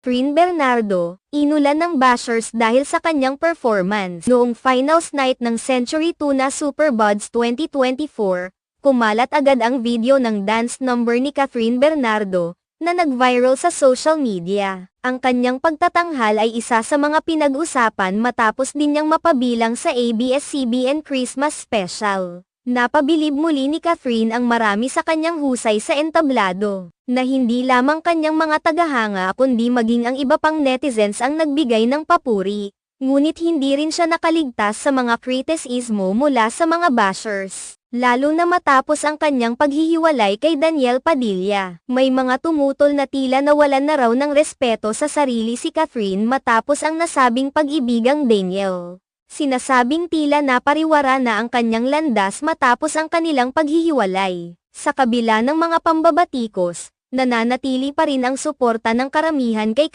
Catherine Bernardo, inulan ng bashers dahil sa kanyang performance noong finals night ng Century Tuna Superbuds 2024, kumalat agad ang video ng dance number ni Catherine Bernardo, na nag-viral sa social media. Ang kanyang pagtatanghal ay isa sa mga pinag-usapan matapos din niyang mapabilang sa ABS-CBN Christmas Special. Napabilib muli ni Catherine ang marami sa kanyang husay sa entablado, na hindi lamang kanyang mga tagahanga kundi maging ang iba pang netizens ang nagbigay ng papuri. Ngunit hindi rin siya nakaligtas sa mga kritisismo mula sa mga bashers, lalo na matapos ang kanyang paghihiwalay kay Daniel Padilla. May mga tumutol na tila nawalan na raw ng respeto sa sarili si Catherine matapos ang nasabing pag-ibigang Daniel. Sinasabing tila napariwara na ang kanyang landas matapos ang kanilang paghihiwalay. Sa kabila ng mga pambabatikos, nananatili pa rin ang suporta ng karamihan kay